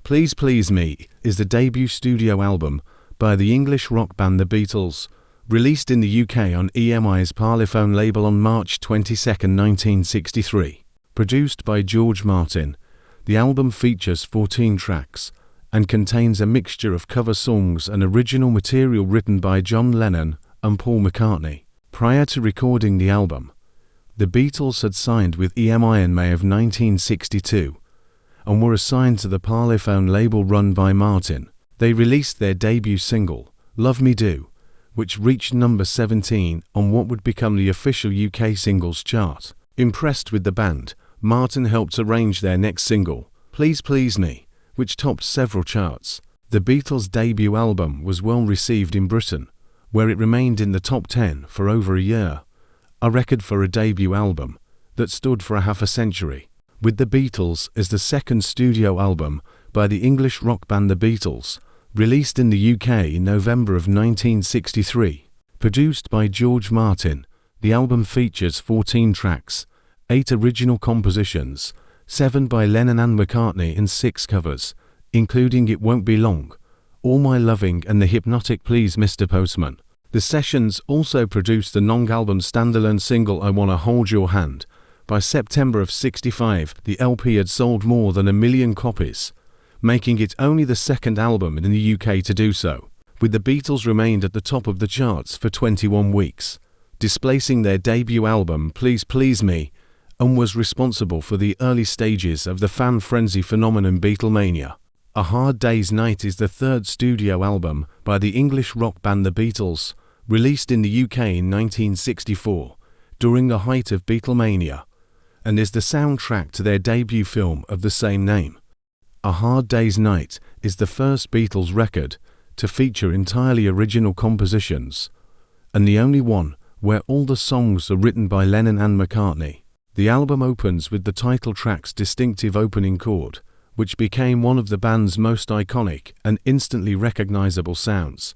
Please Please Me is the debut studio album by the English rock band The Beatles, released in the UK on EMI's Parlophone label on March 22, 1963. Produced by George Martin, the album features 14 tracks and contains a mixture of cover songs and original material written by John Lennon and Paul McCartney. Prior to recording the album, the Beatles had signed with EMI in May of 1962 and were assigned to the Parlophone label run by Martin. They released their debut single, Love Me Do, which reached number 17 on what would become the official UK singles chart. Impressed with the band, Martin helped arrange their next single, Please Please Me, which topped several charts. The Beatles' debut album was well received in Britain, where it remained in the top 10 for over a year, a record for a debut album that stood for half a century. With the Beatles is the second studio album by the English rock band The Beatles, released in the UK in November of 1963. Produced by George Martin, the album features 14 tracks, 8 original compositions, 7 by Lennon and McCartney and 6 covers, including It Won't Be Long, All My Loving and the hypnotic Please Mr. Postman. The sessions also produced the non-album standalone single I Wanna Hold Your Hand. By September of '65, the LP had sold more than 1 million copies, making it only the second album in the UK to do so. With the Beatles remained at the top of the charts for 21 weeks, displacing their debut album Please Please Me, and was responsible for the early stages of the fan frenzy phenomenon Beatlemania. A Hard Day's Night is the third studio album by the English rock band The Beatles, released in the UK in 1964, during the height of Beatlemania, and is the soundtrack to their debut film of the same name. A Hard Day's Night is the first Beatles record to feature entirely original compositions, and the only one where all the songs are written by Lennon and McCartney. The album opens with the title track's distinctive opening chord, which became one of the band's most iconic and instantly recognizable sounds,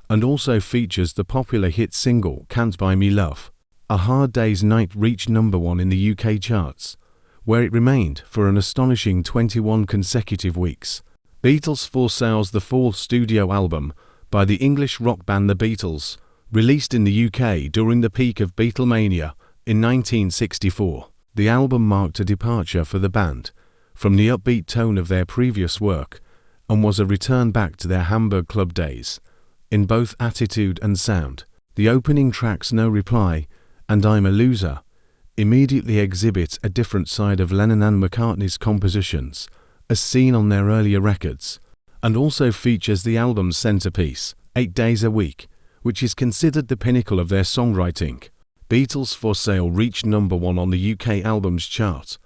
and also features the popular hit single Can't Buy Me Love. A Hard Day's Night reached number 1 in the UK charts, where it remained for an astonishing 21 consecutive weeks. Beatles for Sale's the fourth studio album by the English rock band The Beatles, released in the UK during the peak of Beatlemania in 1964. The album marked a departure for the band from the upbeat tone of their previous work and was a return back to their Hamburg club days, in both attitude and sound. The opening tracks No Reply and I'm a Loser immediately exhibit a different side of Lennon and McCartney's compositions, as seen on their earlier records, and also features the album's centerpiece, 8 Days a Week, which is considered the pinnacle of their songwriting. Beatles for Sale reached number 1 on the UK albums chart,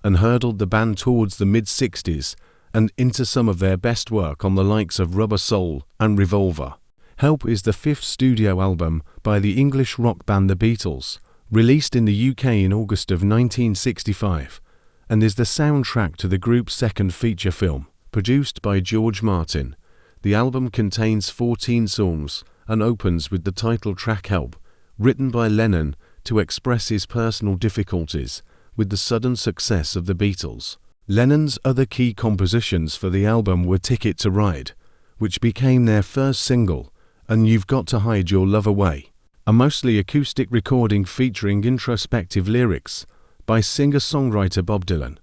and hurtled the band towards the mid-60s and into some of their best work on the likes of Rubber Soul and Revolver. Help is the fifth studio album by the English rock band The Beatles, released in the UK in August of 1965, and is the soundtrack to the group's second feature film. Produced by George Martin, the album contains 14 songs and opens with the title track Help, written by Lennon to express his personal difficulties with the sudden success of the Beatles. Lennon's other key compositions for the album were Ticket to Ride, which became their first single, and You've Got to Hide Your Love Away, a mostly acoustic recording featuring introspective lyrics by singer-songwriter Bob Dylan,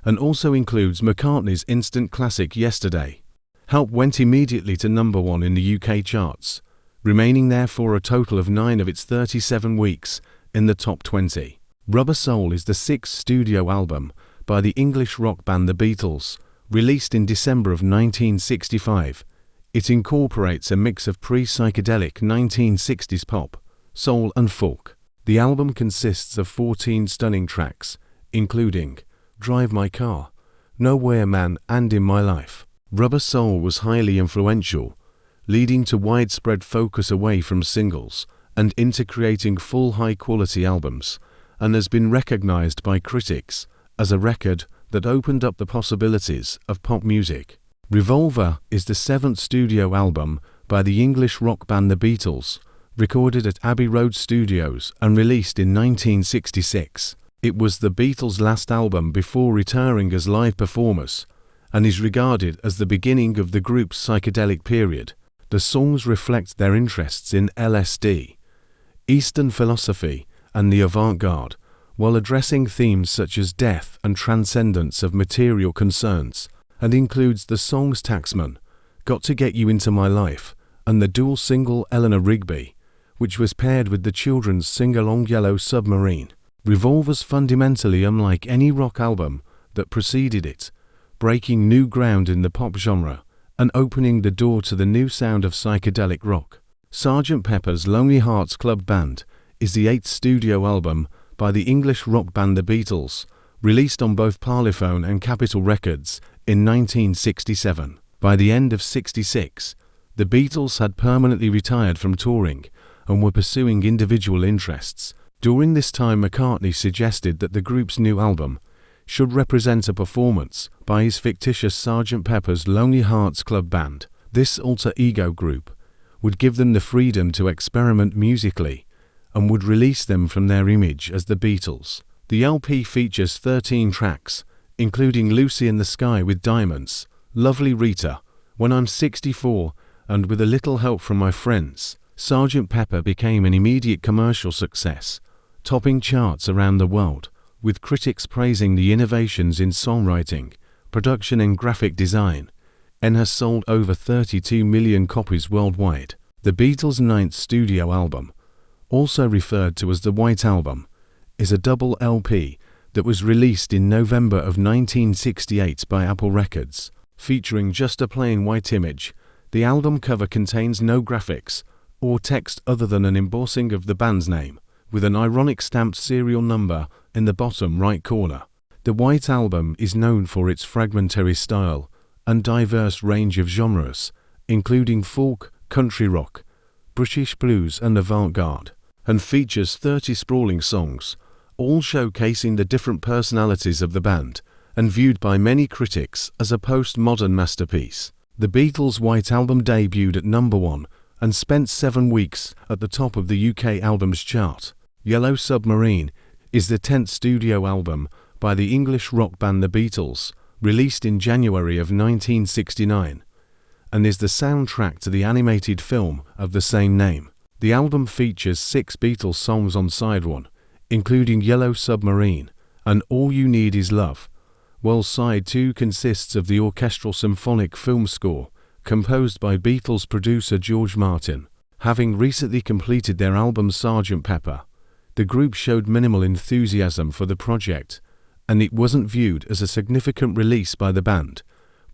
and also includes McCartney's instant classic Yesterday. Help went immediately to number 1 in the UK charts, remaining there for a total of 9 of its 37 weeks in the top 20. Rubber Soul is the sixth studio album by the English rock band The Beatles, released in December of 1965. It incorporates a mix of pre-psychedelic 1960s pop, soul and folk. The album consists of 14 stunning tracks, including Drive My Car, Nowhere Man and In My Life. Rubber Soul was highly influential, leading to widespread focus away from singles and into creating full high-quality albums, and has been recognized by critics as a record that opened up the possibilities of pop music. Revolver is the seventh studio album by the English rock band The Beatles, recorded at Abbey Road Studios and released in 1966. It was the Beatles' last album before retiring as live performers, and is regarded as the beginning of the group's psychedelic period. The songs reflect their interests in LSD, Eastern philosophy, and the avant-garde, while addressing themes such as death and transcendence of material concerns, and includes the songs Taxman, Got to Get You Into My Life, and the dual single Eleanor Rigby, which was paired with the children's sing-along Yellow Submarine. Revolver's fundamentally unlike any rock album that preceded it, breaking new ground in the pop genre and opening the door to the new sound of psychedelic rock. Sgt. Pepper's Lonely Hearts Club Band is the 8th studio album by the English rock band The Beatles, released on both Parlophone and Capitol Records in 1967. By the end of '66, the Beatles had permanently retired from touring and were pursuing individual interests. During this time, McCartney suggested that the group's new album should represent a performance by his fictitious Sgt. Pepper's Lonely Hearts Club Band. This alter ego group would give them the freedom to experiment musically and would release them from their image as the Beatles. The LP features 13 tracks, including Lucy in the Sky with Diamonds, Lovely Rita, When I'm 64, and With a Little Help from My Friends. Sgt. Pepper became an immediate commercial success, topping charts around the world, with critics praising the innovations in songwriting, production and graphic design, and has sold over 32 million copies worldwide. The Beatles' 9th studio album, also referred to as the White Album, is a double LP that was released in November of 1968 by Apple Records. Featuring just a plain white image, the album cover contains no graphics or text other than an embossing of the band's name, with an ironic stamped serial number in the bottom right corner. The White Album is known for its fragmentary style and diverse range of genres, including folk, country rock, British blues and avant-garde, and features 30 sprawling songs, all showcasing the different personalities of the band, and viewed by many critics as a post-modern masterpiece. The Beatles' White Album debuted at number 1 and spent 7 weeks at the top of the UK albums chart. Yellow Submarine is the 10th studio album by the English rock band The Beatles, released in January of 1969, and is the soundtrack to the animated film of the same name. The album features 6 Beatles songs on side 1, including Yellow Submarine and All You Need Is Love, while side 2 consists of the orchestral symphonic film score composed by Beatles producer George Martin. Having recently completed their album Sgt. Pepper, the group showed minimal enthusiasm for the project, and it wasn't viewed as a significant release by the band,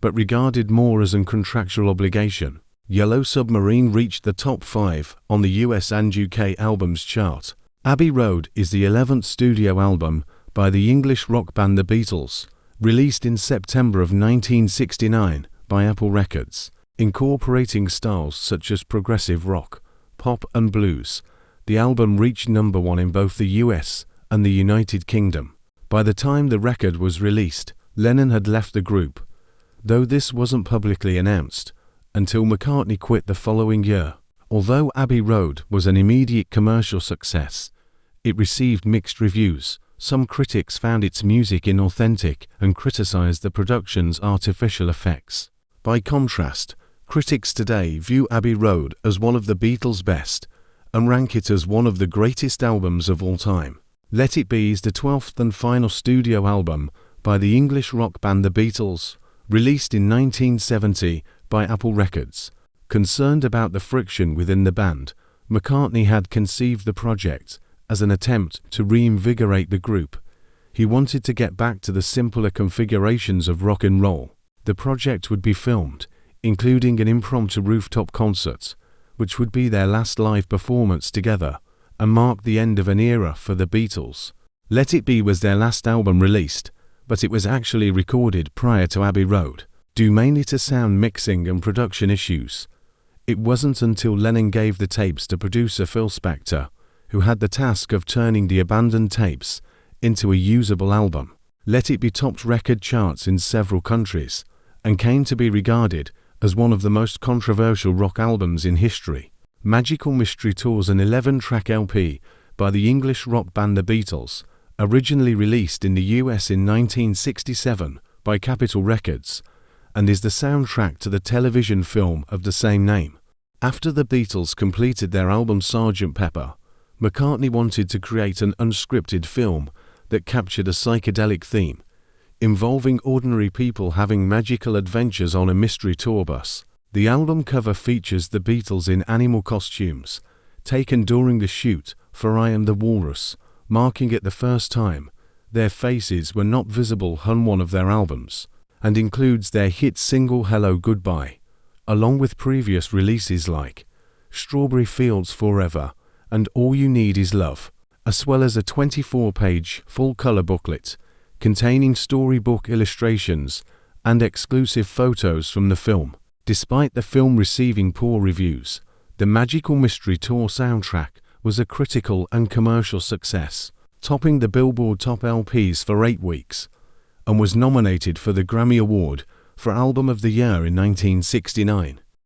but regarded more as a contractual obligation. Yellow Submarine reached the top 5 on the US and UK albums chart. Abbey Road is the 11th studio album by the English rock band The Beatles, released in September of 1969 by Apple Records. Incorporating styles such as progressive rock, pop and blues, the album reached number 1 in both the US and the United Kingdom. By the time the record was released, Lennon had left the group, though this wasn't publicly announced until McCartney quit the following year. Although Abbey Road was an immediate commercial success, it received mixed reviews. Some critics found its music inauthentic and criticized the production's artificial effects. By contrast, critics today view Abbey Road as one of the Beatles' best and rank it as one of the greatest albums of all time. Let It Be is the 12th and final studio album by the English rock band The Beatles, released in 1970 by Apple Records. Concerned about the friction within the band, McCartney had conceived the project as an attempt to reinvigorate the group. He wanted to get back to the simpler configurations of rock and roll. The project would be filmed, including an impromptu rooftop concert, which would be their last live performance together and mark the end of an era for the Beatles. Let It Be was their last album released, but it was actually recorded prior to Abbey Road, due mainly to sound mixing and production issues. It wasn't until Lennon gave the tapes to producer Phil Spector, who had the task of turning the abandoned tapes into a usable album. Let It Be topped record charts in several countries and came to be regarded as one of the most controversial rock albums in history. Magical Mystery Tour's an 11-track LP by the English rock band The Beatles, originally released in the US in 1967 by Capitol Records, and is the soundtrack to the television film of the same name. After the Beatles completed their album Sgt. Pepper, McCartney wanted to create an unscripted film that captured a psychedelic theme, involving ordinary people having magical adventures on a mystery tour bus. The album cover features the Beatles in animal costumes, taken during the shoot for I Am the Walrus, marking it the first time their faces were not visible on one of their albums, and includes their hit single Hello Goodbye, along with previous releases like Strawberry Fields Forever and All You Need Is Love, as well as a 24-page full-color booklet containing storybook illustrations and exclusive photos from the film. Despite the film receiving poor reviews, the Magical Mystery Tour soundtrack was a critical and commercial success, topping the Billboard Top LPs for 8 weeks, and was nominated for the Grammy Award for Album of the Year in 1969.